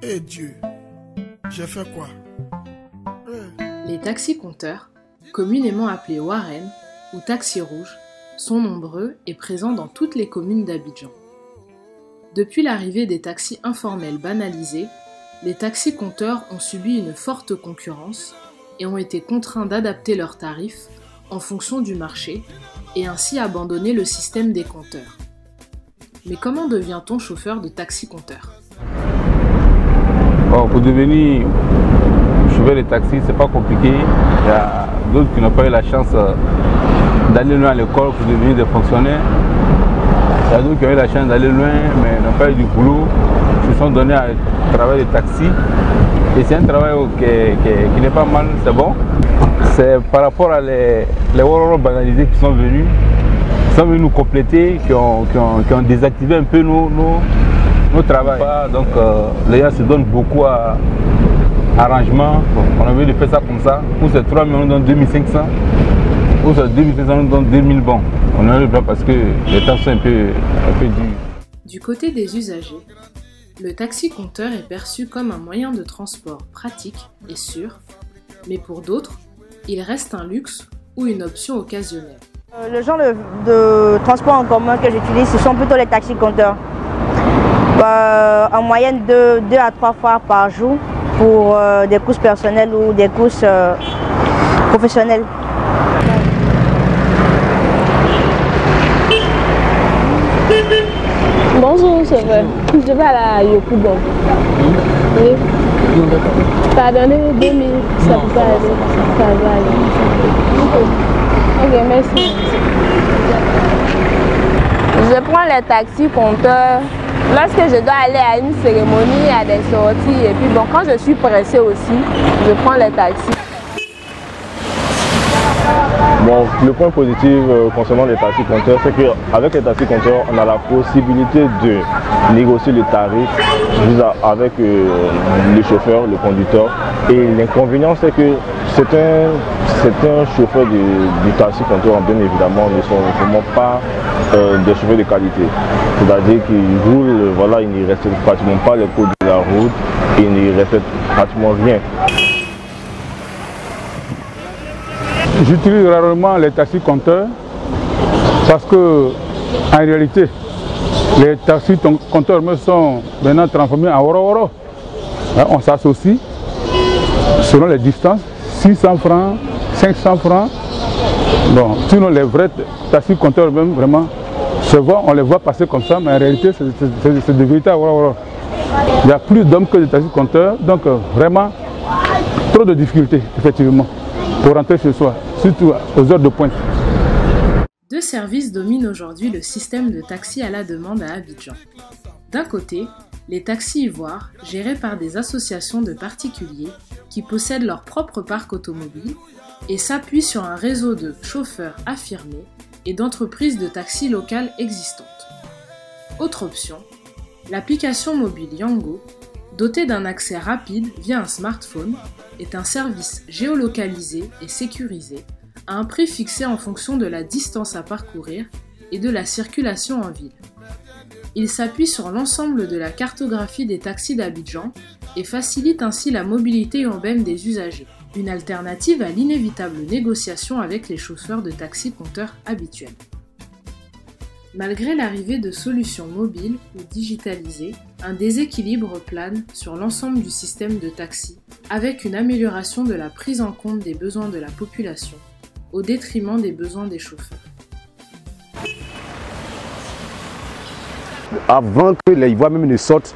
Eh Dieu, j'ai fait quoi? Les taxis-compteurs, communément appelés Warren ou taxis rouges, sont nombreux et présents dans toutes les communes d'Abidjan. Depuis l'arrivée des taxis informels banalisés, les taxis-compteurs ont subi une forte concurrence et ont été contraints d'adapter leurs tarifs en fonction du marché et ainsi abandonner le système des compteurs. Mais comment devient-on chauffeur de taxi-compteur? Pour devenir chauffeur de taxi, c'est pas compliqué. Il y a d'autres qui n'ont pas eu la chance d'aller loin à l'école pour devenir des fonctionnaires. Il y a d'autres qui ont eu la chance d'aller loin mais n'ont pas eu du boulot, se sont donnés à travailler de taxi. Et c'est un travail qui n'est pas mal, c'est bon. C'est par rapport à les Warren banalisés qui sont venus nous compléter, qui ont désactivé un peu nos travail. Donc les gens se donnent beaucoup à arrangement. On a envie de faire ça comme ça. Pour ces 3 millions, on donne 2500. Pour ces 2500, on donne 2000 bons. On a le plan parce que les temps sont un peu durs. Du côté des usagers, le taxi-compteur est perçu comme un moyen de transport pratique et sûr, mais pour d'autres, il reste un luxe ou une option occasionnelle. Le genre de transport en commun que j'utilise, ce sont plutôt les taxis-compteurs. En moyenne 2 à 3 fois par jour pour des courses personnelles ou des courses professionnelles. Bonjour chauffeur, je vais à la Yokoubo. Oui. T'as donné 2000, ça peut aller. Ça va aller. Ok, merci. Je prends les taxis compteurs lorsque je dois aller à une cérémonie, à des sorties. Et puis bon, quand je suis pressée aussi, je prends les taxis. Bon, le point positif concernant les taxis compteurs, c'est qu'avec les taxis compteurs, on a la possibilité de négocier le tarif avec le chauffeur, le conducteur. Et l'inconvénient, c'est que certains chauffeurs du taxi compteur, bien évidemment, ne sont vraiment pas des chauffeurs de qualité. C'est-à-dire qu'ils roulent, voilà, ils ne respectent pratiquement pas les codes de la route, ils ne respectent pratiquement rien. J'utilise rarement les taxis compteurs parce que, en réalité, les taxis compteurs me sont maintenant transformés en oro. On s'associe selon les distances, 600 francs, 500 francs. Bon, sinon les vrais taxis compteurs, même vraiment, on les voit passer comme ça, mais en réalité, c'est de véritables oro. Il y a plus d'hommes que de taxis compteurs, donc vraiment, trop de difficultés, effectivement, pour rentrer chez soi, surtout aux heures de pointe. Deux services dominent aujourd'hui le système de taxi à la demande à Abidjan. D'un côté, les taxis ivoires, gérés par des associations de particuliers qui possèdent leur propre parc automobile et s'appuient sur un réseau de chauffeurs affirmés et d'entreprises de taxi locales existantes. Autre option, l'application mobile Yango, dotée d'un accès rapide via un smartphone, est un service géolocalisé et sécurisé à un prix fixé en fonction de la distance à parcourir et de la circulation en ville. Il s'appuie sur l'ensemble de la cartographie des taxis d'Abidjan et facilite ainsi la mobilité urbaine des usagers, une alternative à l'inévitable négociation avec les chauffeurs de taxis compteurs habituels. Malgré l'arrivée de solutions mobiles ou digitalisées, un déséquilibre plane sur l'ensemble du système de taxi, avec une amélioration de la prise en compte des besoins de la population, au détriment des besoins des chauffeurs. Avant que les Ivoires même ne sortent,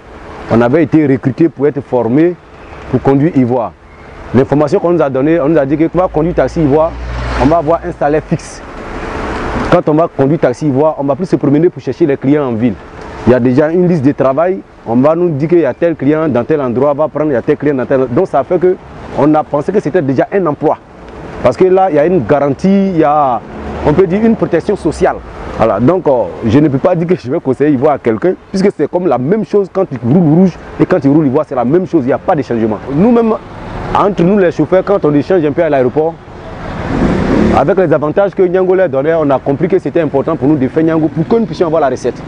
on avait été recrutés pour être formés pour conduire Ivoire. L'information qu'on nous a donnée, on nous a dit que quand on va conduire taxi Ivoire, on va avoir un salaire fixe. Quand on va conduire taxi Ivoire, on ne va plus se promener pour chercher les clients en ville. Il y a déjà une liste de travail, on va nous dire qu'il y a tel client dans tel endroit, on va prendre il y a tel client dans tel endroit. Donc ça fait qu'on a pensé que c'était déjà un emploi. Parce que là, il y a une garantie, il y a, on peut dire, une protection sociale. Voilà, donc je ne peux pas dire que je vais conseiller Ivoire à quelqu'un, puisque c'est comme la même chose quand tu roules rouge et quand tu roules Ivoire, c'est la même chose, il n'y a pas de changement. Nous-mêmes, entre nous les chauffeurs, quand on échange un peu à l'aéroport, avec les avantages que Nyango leur donnait, on a compris que c'était important pour nous de faire Nyango pour que nous puissions avoir la recette.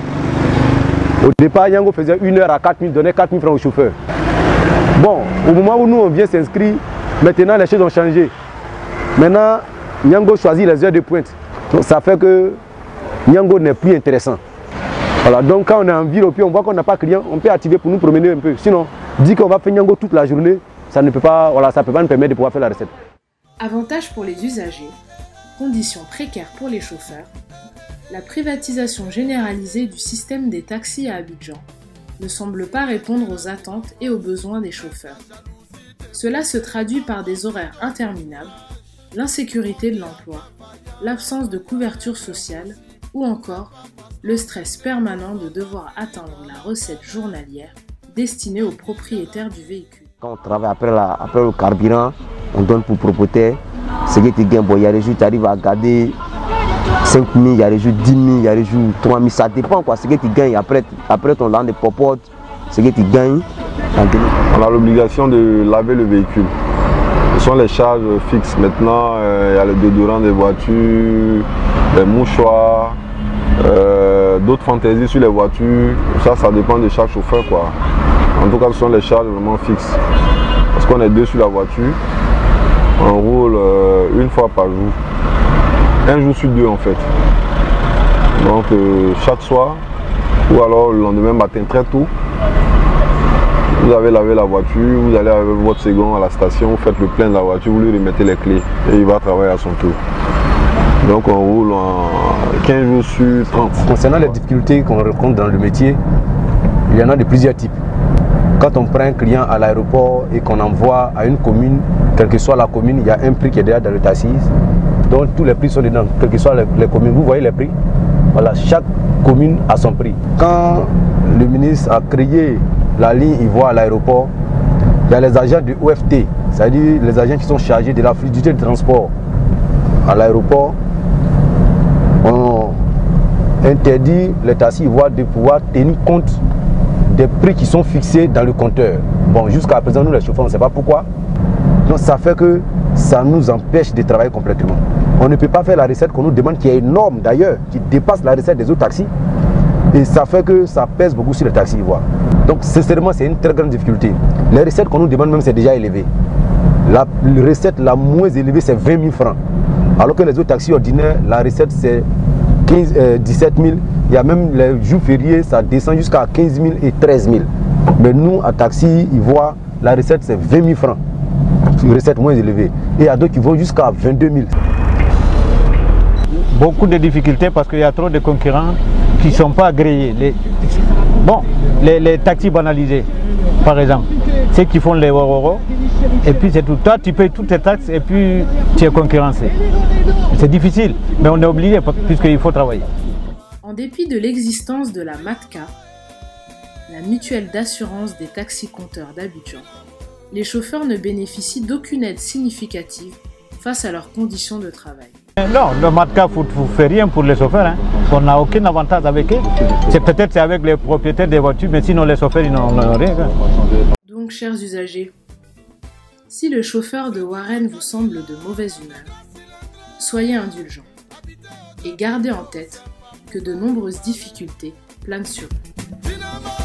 Au départ, Nyango faisait 1 heure à 4 000, donnait 4 000 francs au chauffeur. Bon, au moment où nous on vient s'inscrire, maintenant les choses ont changé. Maintenant, Nyango choisit les heures de pointe. Donc ça fait que Nyango n'est plus intéressant. Voilà, donc quand on est en ville, on voit qu'on n'a pas de clients, on peut activer pour nous promener un peu. Sinon, dit qu'on va faire Nyango toute la journée, ça ne peut pas, voilà, ça peut pas nous permettre de pouvoir faire la recette. Avantages pour les usagers, conditions précaires pour les chauffeurs, la privatisation généralisée du système des taxis à Abidjan ne semble pas répondre aux attentes et aux besoins des chauffeurs. Cela se traduit par des horaires interminables, l'insécurité de l'emploi, l'absence de couverture sociale ou encore le stress permanent de devoir atteindre la recette journalière destinée aux propriétaires du véhicule. Quand on travaille après le carburant, on donne pour propriétaire. Ce qui gagne, bon, il y a des jours tu arrives à garder 5 000, il y a des jours 10 000, il y a des jours 3 000, ça dépend quoi. Ce que tu gagnes après ton land de popote, ce que tu gagnes. On a l'obligation de laver le véhicule. Ce sont les charges fixes. Maintenant, il y a le déodorant des voitures, les mouchoirs, d'autres fantaisies sur les voitures. Ça dépend de chaque chauffeur, quoi. En tout cas, ce sont les charges vraiment fixes. Parce qu'on est 2 sur la voiture, on roule 1 fois par jour. 1 jour sur 2 en fait. Donc chaque soir, ou alors le lendemain matin très tôt, vous avez lavé la voiture, vous allez avec votre second à la station, vous faites le plein de la voiture, vous lui remettez les clés et il va travailler à son tour. Donc on roule en 15 jours sur 30. Concernant les difficultés qu'on rencontre dans le métier, il y en a de plusieurs types. Quand on prend un client à l'aéroport et qu'on envoie à une commune, quelle que soit la commune, il y a un prix qui est déjà dans le taxi. Donc tous les prix sont dedans, quelles que soient les communes. Vous voyez les prix? Voilà, chaque commune a son prix. Quand le ministre a créé la ligne Ivoire à l'aéroport, il y a les agents de OFT, c'est-à-dire les agents qui sont chargés de la fluidité de transport à l'aéroport. On interdit les taxis Ivoire de pouvoir tenir compte des prix qui sont fixés dans le compteur. Bon, jusqu'à présent, nous les chauffeurs, on ne sait pas pourquoi. Donc ça fait que ça nous empêche de travailler complètement. On ne peut pas faire la recette qu'on nous demande, qui est énorme d'ailleurs, qui dépasse la recette des autres taxis. Et ça fait que ça pèse beaucoup sur les taxis ivoires. Donc sincèrement, c'est une très grande difficulté. Les recettes qu'on nous demande même, c'est déjà élevé. La recette la moins élevée, c'est 20 000 francs. Alors que les autres taxis ordinaires, la recette c'est 17 000. Il y a même les jours fériés, ça descend jusqu'à 15 000 et 13 000. Mais nous, à taxi ivoire, la recette c'est 20 000 francs. Une recette moins élevée. Et il y a d'autres qui vont jusqu'à 22 000. Beaucoup de difficultés parce qu'il y a trop de concurrents qui ne sont pas agréés. Les taxis banalisés, par exemple, ceux qui font les euros, et puis c'est tout. Toi, tu payes toutes tes taxes et puis tu es concurrencé. C'est difficile, mais on est obligé puisqu'il faut travailler. En dépit de l'existence de la MATCA, la mutuelle d'assurance des taxis-compteurs d'Abidjan, les chauffeurs ne bénéficient d'aucune aide significative face à leurs conditions de travail. Non, le MATCA ne fait rien pour les chauffeurs. Hein. On n'a aucun avantage avec eux. C'est peut-être avec les propriétaires des voitures, mais sinon les chauffeurs, ils n'ont rien. Donc, chers usagers, si le chauffeur de Warren vous semble de mauvaise humeur, soyez indulgents et gardez en tête que de nombreuses difficultés planent sur eux.